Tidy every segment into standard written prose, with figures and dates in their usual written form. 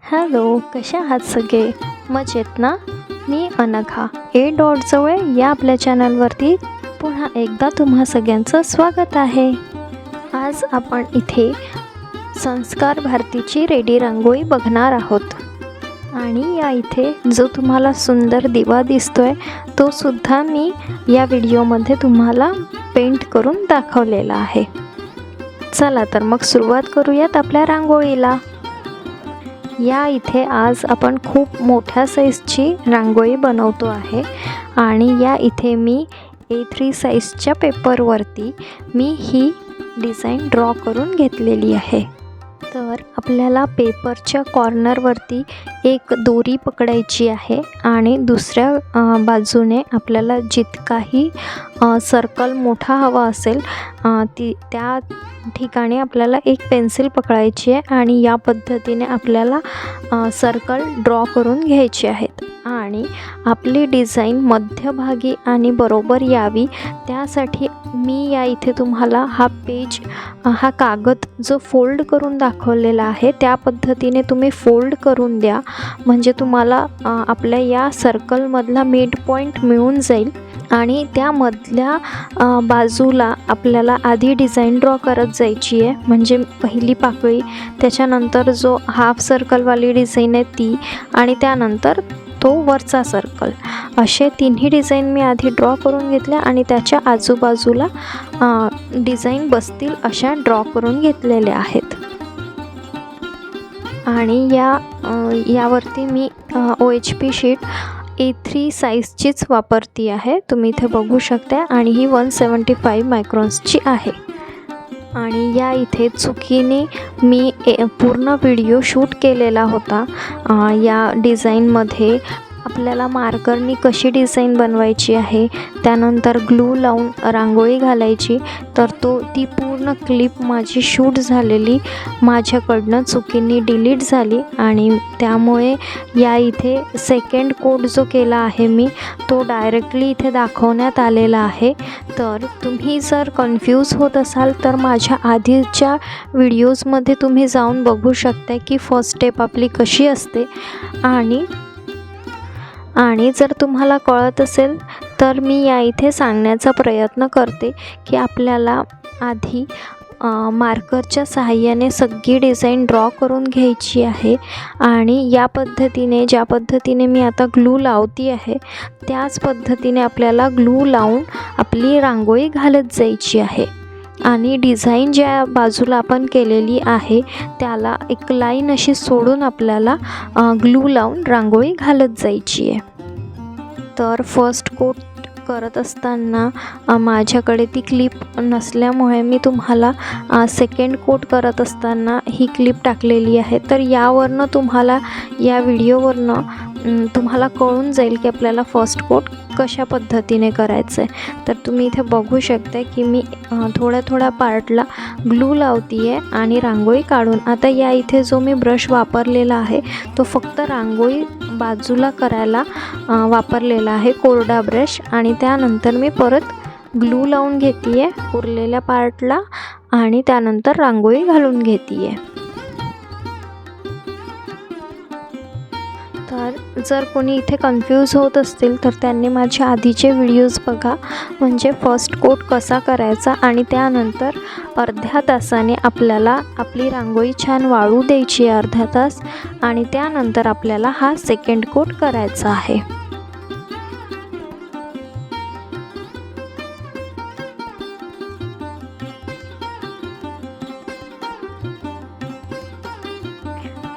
Hello, कशा आहात सगळे? मजेत ना? मी अनघा ए डॉट जवळ या आपल्या चॅनलवरती पुन्हा एकदा तुम्हा सगळ्यांचं स्वागत आहे. आज आपण इथे संस्कार भारतीची रेडी रांगोळी बघणार आहोत आणि या इथे जो तुम्हाला सुंदर दिवा दिसतोय तो सुद्धा मी या व्हिडिओमध्ये तुम्हाला पेंट करून दाखवलेला आहे. चला तर मग सुरुवात करूयात आपल्या रांगोळीला. या इथे आज आपण खूप मोठ्या साईजची रांगोळी बनवतो आहे आणि या इथे मी A3 साईजच्या पेपरवरती मी ही डिझाईन ड्रॉ करून घेतलेली आहे. तर आपल्याला पेपरच्या कॉर्नरवरती एक दोरी पकडायची आहे आणि दुसऱ्या बाजूने आपल्याला जितकाही सर्कल मोठा हवा असेल त्या ठिकाणी आपल्याला एक पेन्सिल पकडायची आहे आणि या पद्धतीने आपल्याला सर्कल ड्रॉ करून घ्यायचे आहेत आणि आपली डिझाईन मध्यभागी आणि बरोबर यावी त्यासाठी मी या इथे तुम्हाला हा कागद जो फोल्ड करून दाखवलेला आहे त्या पद्धतीने तुम्ही फोल्ड करून द्या, म्हणजे तुम्हाला आपल्या या सर्कलमधला मिड पॉईंट मिळून जाईल आणि त्यामधल्या बाजूला आपल्याला आधी डिझाईन ड्रॉ करत जायची आहे, म्हणजे पहिली पाकळी, त्याच्यानंतर जो हाफ सर्कलवाली डिझाईन आहे ती आणि त्यानंतर तो वरचा सर्कल, असे तिन्ही डिझाईन मी आधी ड्रॉ करून घेतल्या आणि त्याच्या आजूबाजूला डिझाईन बसतील अशा ड्रॉ करून घेतलेल्या आहेत. आणि यावरती मी OHP शीट A3 साईजचीच वापरती आहे, तुम्ही इथे बघू शकता आणि ही 175 मायक्रॉन्सची आहे. आणि या इथे चुकीने मी पूर्ण व्हिडिओ शूट केलेला होता. या डिझाईनमध्ये आपल्याला मार्करनी कशी डिझाईन बनवायची आहे, त्यानंतर ग्लू लावून रांगोळी घालायची, तर ती पूर्ण क्लिप माझी शूट झालेली माझ्याकडनं चुकीने डिलीट झाली आणि त्यामुळे या इथे सेकंड कोट जो केला आहे मी तो डायरेक्टली इथे दाखवण्यात आलेला आहे. तर तुम्ही जर कन्फ्यूज होत असाल तर माझ्या आधीच्या व्हिडिओजमध्ये तुम्ही जाऊन बघू शकता की फर्स्ट स्टेप आपली कशी असते आणि जर तुम्हाला कळत असेल तर मी या इथे सांगण्याचा प्रयत्न करते की आपल्याला आधी मार्करच्या सहाय्याने सगळी डिझाईन ड्रॉ करून घ्यायची आहे आणि या पद्धतीने ज्या पद्धतीने मी आता ग्लू लावती आहे त्याच पद्धतीने आपल्याला ग्लू लावून आपली रांगोळी घालत जायची आहे आणि डिझाईन ज्या बाजूला आपण केलेली आहे त्याला एक लाईन अशी सोडून आपल्याला ग्लू लावून रांगोळी घालत जायची आहे. तर फर्स्ट कोट करत असताना माझ्याकडे ती क्लिप नसल्यामुळे मी तुम्हाला सेकंड कोट करत असताना ही क्लिप टाकलेली आहे. तर यावरनं तुम्हाला या व्हिडिओवरनं तुम्हाला कळून जाईल की आपल्याला फर्स्ट कोट कशा पद्धतीने करायचं आहे. तर तुम्ही इथे बघू शकता की मी थोड्या पार्टला ग्लू लावती आहे आणि रांगोळी काढून आता या इथे जो मी ब्रश वापरलेला आहे तो फक्त रांगोळी बाजूला करायला वापरलेला आहे, कोरडा ब्रश, आणि त्यानंतर मी परत ग्लू लावून घेते आहे उरलेल्या पार्टला आणि त्यानंतर रांगोळी घालून घेते आहे. तर जर कोणी इथे कन्फ्यूज होत असतील तर त्यांनी माझ्या आधीचे व्हिडिओज बघा, म्हणजे फर्स्ट कोट कसा करायचा आणि त्यानंतर अर्ध्या तासाने आपल्याला आपली रांगोळी छान वाळू द्यायची आहे अर्धा तास आणि त्यानंतर आपल्याला हा सेकंड कोट करायचा आहे.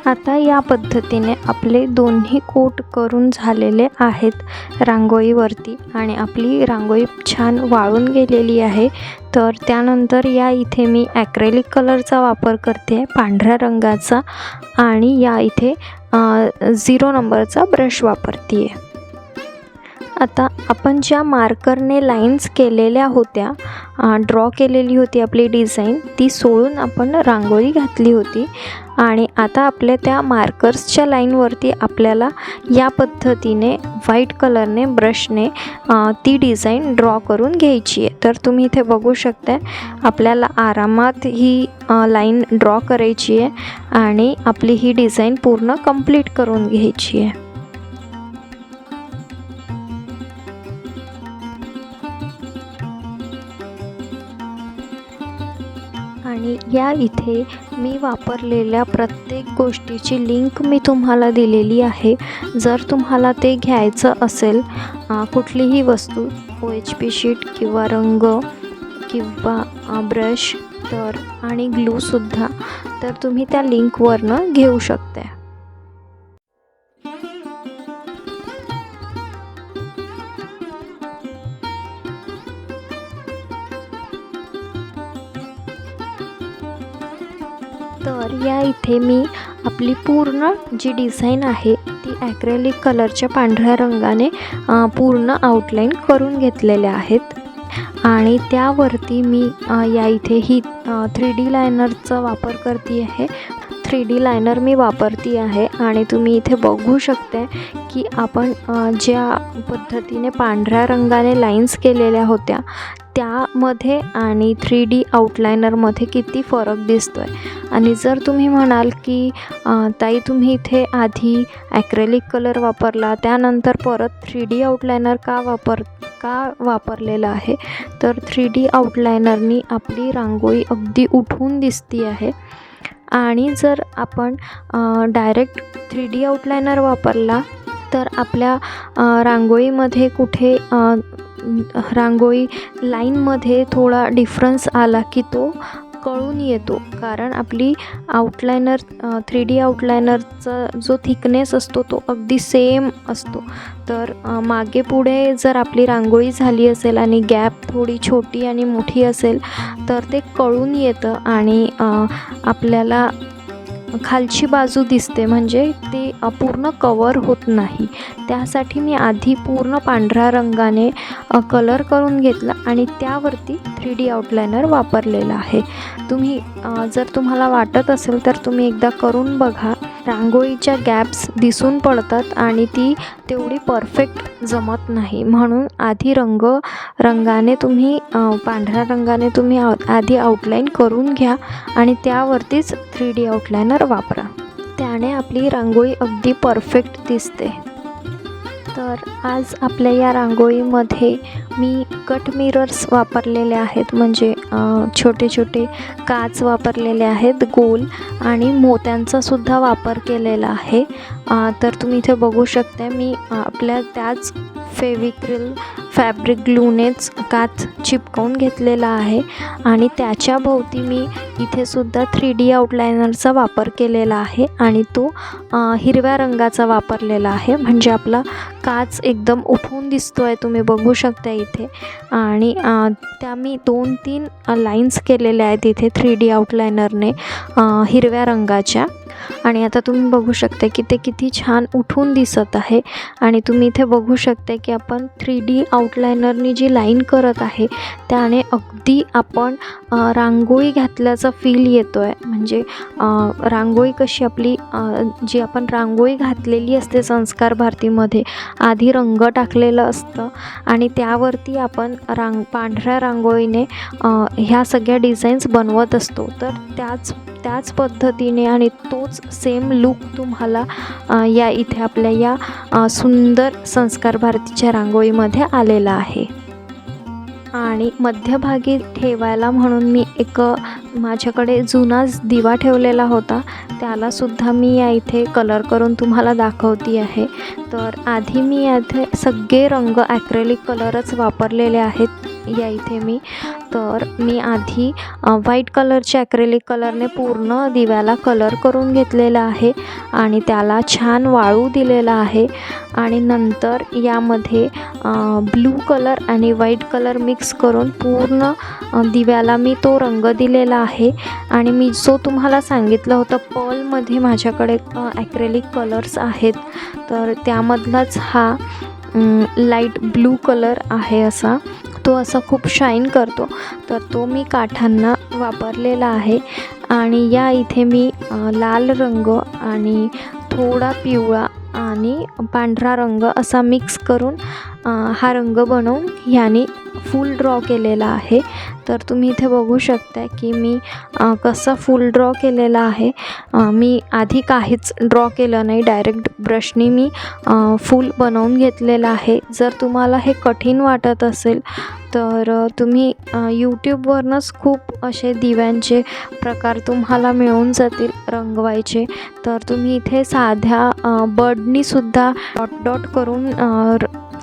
आता या पद्धतीने आपले दोन्ही कोट करून झालेले आहेत रांगोळीवरती आणि आपली रांगोळी छान वाळून गेलेली आहे. तर त्यानंतर या इथे मी ॲक्रेलिक कलरचा वापर करते, पांढऱ्या रंगाचा, आणि या इथे 0 नंबरचा ब्रश वापरते आहे. आता आपण ज्या मार्करने लाईन्स केलेल्या होत्या, ड्रॉ केलेली होती आपली डिझाईन, ती सोडून आपण रांगोळी घातली होती आणि आता आपल्या त्या मार्कर्सच्या लाईनवरती आपल्याला या पद्धतीने व्हाईट कलरने ब्रशने ती डिझाईन ड्रॉ करून घ्यायची आहे. तर तुम्ही इथे बघू शकता आपल्याला आरामात ही लाईन ड्रॉ करायची आहे आणि आपली ही डिझाईन पूर्ण कंप्लीट करून घ्यायची आहे. आणि या इथे मी वापरलेल्या प्रत्येक गोष्टीची लिंक मी तुम्हाला दिलेली आहे. जर तुम्हाला ते घ्यायचं असेल, कुठलीही वस्तू, OHP शीट किंवा रंग किंवा ब्रश तर आणि ग्लूसुद्धा, तर तुम्ही त्या लिंकवरनं घेऊ शकता. तर या इथे मी आपली पूर्ण जी डिझाईन आहे ती ॲक्रेलिक कलरच्या पांढऱ्या रंगाने पूर्ण आउटलाईन करून घेतलेल्या आहेत आणि त्यावरती मी या इथे ही 3D लायनरचा वापर करते आहे. 3D लायनर मी वापरती आहे आणि तुम्ही इथे बघू शकता की आपण ज्या पद्धतीने पांढऱ्या रंगाने लाईन्स केलेल्या होत्या त्यामध्ये आणि 3D आउटलायनरमध्ये किती फरक दिसतो आहे. आणि जर तुम्ही म्हणाल की ताई तुम्ही इथे आधी ॲक्रेलिक कलर वापरला त्यानंतर परत 3D आउटलायनर का वापरलेला आहे, तर 3D आउटलायनरनी आपली रांगोळी अगदी उठून दिसती आहे. आणि जर आपण डायरेक्ट 3D आउटलायनर वापरला तर आपल्या रांगोळीमध्ये कुठे रांगोळी लाईनमध्ये थोडा डिफरन्स आला की तो कळून येतो, कारण आपली आउटलायनर 3D आउटलायनरचा जो थिकनेस असतो तो अगदी सेम असतो. तर मागे पुढे जर आपली रांगोळी झाली असेल आणि गॅप थोडी छोटी आणि मोठी असेल तर ते कळून येतं आणि आपल्याला खालची बाजू दिसते, म्हणजे ते पूर्ण कवर होत नाही. त्यासाठी मी आधी पूर्ण पांढऱ्या रंगाने कलर करून घेतला आणि त्यावरती 3D आउटलायनर वापरलेला आहे. तुम्ही जर तुम्हाला वाटत असेल तर तुम्ही एकदा करून बघा. रांगोळीच्या गॅप्स दिसून पडतात आणि ती तेवढी परफेक्ट जमत नाही, म्हणून आधी रंगाने तुम्ही पांढऱ्या रंगाने तुम्ही आधी आउटलाईन करून घ्या आणि त्यावरतीच 3D आउटलायनर वापरा. त्याने आपली रांगोळी अगदी परफेक्ट दिसते. तर आज आपल्या या रांगोळीमध्ये मी कट मिरर्स वापरलेले आहेत, म्हणजे छोटे छोटे काच वापरलेले आहेत गोल, आणि मोत्यांचा सुद्धा वापर केलेला आहे. तर तुम्ही इथे बघू शकता मी आपल्या त्याच फेविक्रिल फॅब्रिक ग्लूनेच काच चिपकवून घेतलेला आहे आणि त्याच्या भोवती मी इथे सुद्धा 3D आउटलायनरचा वापर केलेला आहे आणि तो हिरव्या रंगाचा वापरलेला आहे, म्हणजे आपला काच एकदम उठून दिसतो आहे, तुम्ही बघू शकता इथे. आणि त्या मी 2-3 लाईन्स केलेल्या आहेत इथे 3D आउटलायनरने हिरव्या रंगाच्या. आणि आता तुम्ही बघू शकता की ते किती छान उठून दिसत आहे. आणि तुम्ही इथे बघू शकता की आपण 3D आउटलायनरनी जी लाईन करत आहे त्याने अगदी आपण रांगोळी घातल्याचा फील येतो आहे. म्हणजे रांगोळी कशी आपली जी आपण रांगोळी घातलेली असते संस्कार भारतीमध्ये, आधी रंग टाकलेलं असतं आणि त्यावरती आपण पांढऱ्या रांगोळीने ह्या सगळ्या डिझाईन्स बनवत असतो. तर त्याच पद्धतीने आणि तोच सेम लूक तुम्हाला या इथे आपल्या या सुंदर संस्कार भारतीच्या रांगोळीमध्ये आलेला आहे. आणि मध्यभागी ठेवायला म्हणून मी एक माझ्याकडे जुनाच दिवा ठेवलेला होता, त्यालासुद्धा मी या इथे कलर करून तुम्हाला दाखवते आहे. तर आधी मी याथे सगळे रंग ॲक्रेलिक कलरच वापरलेले आहेत या इथे मी. तर मी आधी व्हाईट कलरच्या ॲक्रेलिक कलरने पूर्ण दिव्याला कलर करून घेतलेला आहे आणि त्याला छान वाळू दिलेला आहे. आणि नंतर यामध्ये ब्लू कलर आणि व्हाईट कलर मिक्स करून पूर्ण दिव्याला मी तो रंग दिलेला आहे. आणि मी जो तुम्हाला सांगितलं होतं पर्लमध्ये माझ्याकडे ॲक्रेलिक कलर्स आहेत, तर त्यामधलाच हा लाईट ब्लू कलर आहे असा, तो असा खूप शाईन करतो, तर तो मी काठांना वापरलेला आहे. आणि या इथे मी लाल रंग आणि थोडा पिवळा आणि पांढरा रंग असा मिक्स करून हा रंग बनवून ह्याने फूल ड्रॉ केलेला आहे. तर तुम्ही इथे बघू शकता की मी कसा फूल ड्रॉ केलेला आहे. मी आधी काहीच ड्रॉ केलं नाही, डायरेक्ट ब्रशनी मी फूल बनवून घेतलेलं आहे. जर तुम्हाला हे कठीण वाटत असेल तर तुम्ही यूट्यूबवरनंच खूप असे दिव्यांचे प्रकार तुम्हाला मिळून जातील रंगवायचे. तर तुम्ही इथे साध्या बर्डनीसुद्धा डॉट डॉट करून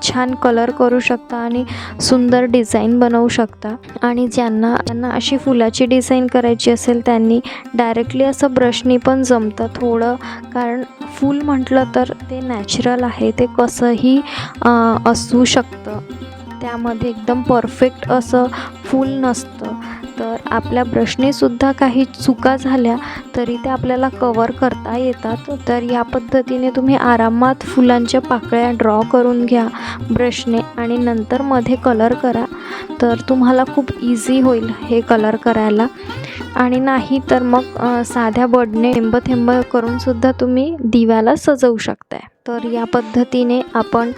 छान कलर करू शकता आणि सुंदर डिझाईन बनवू शकता. आणि ज्यांना अशी फुलाची डिझाईन करायची असेल त्यांनी डायरेक्टली असं ब्रशनी पण जमतं थोडं, कारण फूल म्हटलं तर ते नॅचरल आहे, ते कसंही असू शकतं, त्यामध्ये एकदम परफेक्ट असं फूल नसतं. तर आपल्या ब्रशनेसुद्धा काही चुका झाल्या तरी ते आपल्याला कवर करता येतात. तर या पद्धतीने तुम्ही आरामात फुलांच्या पाकळ्या ड्रॉ करून घ्या ब्रशने आणि नंतर मध्ये कलर करा, तर तुम्हाला खूप इझी होईल हे कलर करायला. आणि नाही तर मग साध्या बर्डने थेंब थेंब करूनसुद्धा तुम्ही दिव्याला सजवू शकताय. तर या पद्धतीने आपण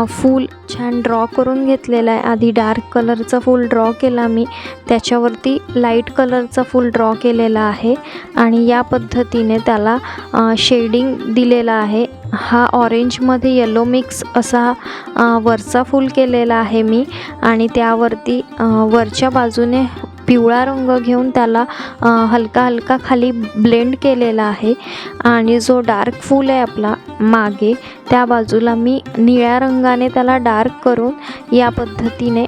फूल छान ड्रॉ करून घेतलेला आहे. आधी डार्क कलरचा फूल ड्रॉ केला मी, त्याच्यावरती लाईट कलरचा फूल ड्रॉ केलेला आहे आणि या पद्धतीने त्याला शेडिंग दिलेला आहे. हा ऑरेंजमध्ये येलो मिक्स असा वरचा फूल केलेला आहे मी आणि त्यावरती वरच्या बाजूने पिवळा रंग घेऊन त्याला हलका हलका खाली ब्लेंड केलेला आहे. आणि जो डार्क फूल आहे आपला मागे, त्या बाजूला मी निळ्या रंगाने त्याला डार्क करून या पद्धतीने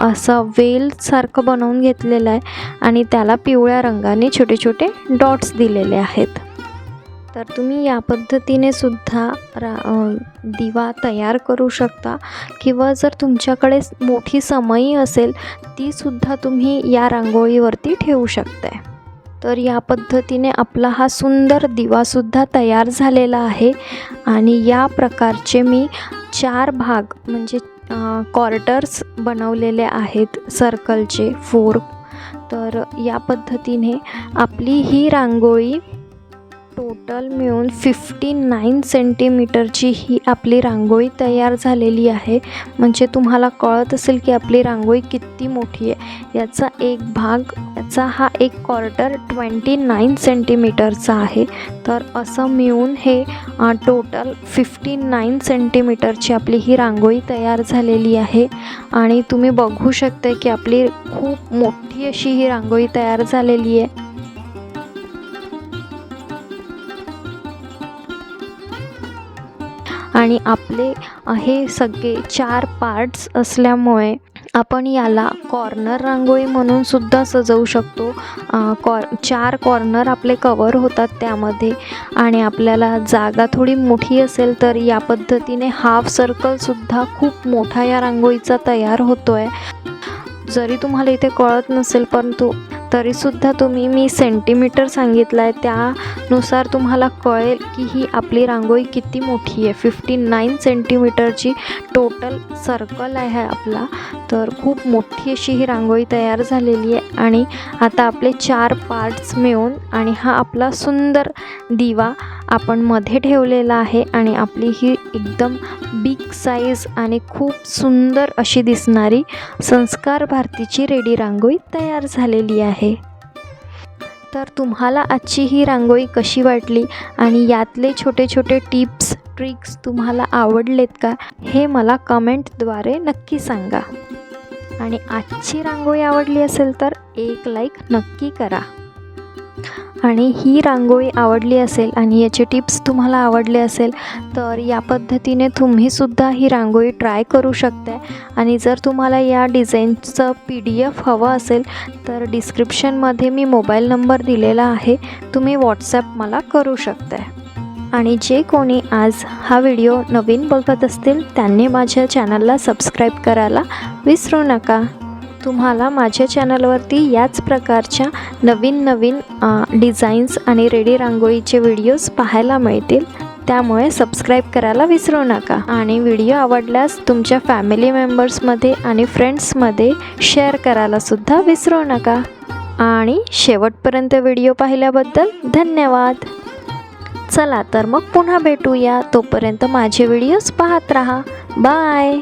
असं वेलसारखं बनवून घेतलेलं आहे आणि त्याला पिवळ्या रंगाने छोटे छोटे डॉट्स दिलेले आहेत. तर तुम्ही या पद्धतीने सुद्धा दिवा तयार करू शकता किंवा जर तुमच्याकडे मोठी समई असेल तीसुद्धा तुम्ही या रांगोळीवरती ठेवू शकता. तर या पद्धतीने आपला हा सुंदर दिवासुद्धा तयार झालेला आहे. आणि या प्रकारचे मी 4 भाग म्हणजे क्वार्टर्स बनवलेले आहेत सर्कलचे 4. तर या पद्धतीने आपली ही रांगोळी टोटल मिळून 59 सेंटीमीटरची ही आपली रांगोळी तयार झालेली आहे. म्हणजे तुम्हाला कळत असेल की आपली रांगोळी किती मोठी आहे. याचा एक भाग, याचा हा एक क्वार्टर 29 सेंटीमीटरचा आहे. तर असं मिळून हे टोटल 59 सेंटीमीटरची आपली ही रांगोळी तयार झालेली आहे. आणि तुम्ही बघू शकता की आपली खूप मोठी अशी ही रांगोळी तयार झालेली आहे. आणि आपले हे सगळे 4 पार्ट्स असल्यामुळे आपण याला कॉर्नर रांगोळी म्हणून सुद्धा सजवू शकतो. 4 कॉर्नर आपले कवर होतात त्यामध्ये. आणि आपल्याला जागा थोडी मोठी असेल तर या पद्धतीने हाफ सर्कलसुद्धा खूप मोठा या रांगोळीचा तयार होतो आहे. जरी तुम्हाला इथे कळत नसेल परंतु तरीसुद्धा मी सेंटीमीटर सांगितलं आहे, त्यानुसार तुम्हाला कळेल की ही आपली रांगोळी किती मोठी आहे. 59 सेंटीमीटरची टोटल सर्कल आहे आपला. तर खूप मोठी अशी ही रांगोळी तयार झालेली आहे. आणि आता आपले 4 पार्ट्स मिळून आणि हा आपला सुंदर दिवा आपण मध्ये ठेवलेला आहे. आणि आपली ही एकदम बिग साईज आणि खूप सुंदर अशी दिसणारी संस्कार भारतीची रेडी रांगोळी तयार झालेली आहे. तर तुम्हाला आजची ही रांगोळी कशी वाटली आणि यातले छोटे छोटे टिप्स ट्रिक्स तुम्हाला आवडलेत का, हे मला कमेंटद्वारे नक्की सांगा. आणि आजची रांगोळी आवडली असेल तर एक लाईक नक्की करा. आणि ही रांगोळी आवडली असेल आणि याचे टिप्स तुम्हाला आवडले असेल तर या पद्धतीने तुम्हीसुद्धा ही रांगोळी ट्राय करू शकता. आणि जर तुम्हाला या डिझाईनचं PDF हवं असेल तर डिस्क्रिप्शनमध्ये मी मोबाईल नंबर दिलेला आहे, तुम्ही व्हॉट्सॲप मला करू शकता. आणि जे कोणी आज हा व्हिडिओ नवीन बघत असतील त्यांनी माझ्या चॅनलला सबस्क्राईब करायला विसरू नका. तुम्हाला माझ्या चॅनलवरती याच प्रकारच्या नवीन नवीन डिझाईन्स आणि रेडी रांगोळीचे व्हिडिओज पाहायला मिळतील. त्यामुळे सबस्क्राईब करायला विसरू नका आणि व्हिडिओ आवडल्यास तुमच्या फॅमिली मेंबर्समध्ये आणि फ्रेंड्समध्ये शेअर करायला सुद्धा विसरू नका. आणि शेवटपर्यंत व्हिडिओ पाहिल्याबद्दल धन्यवाद. चला तर मग पुन्हा भेटूया. तोपर्यंत माझे व्हिडिओज पाहत राहा. बाय.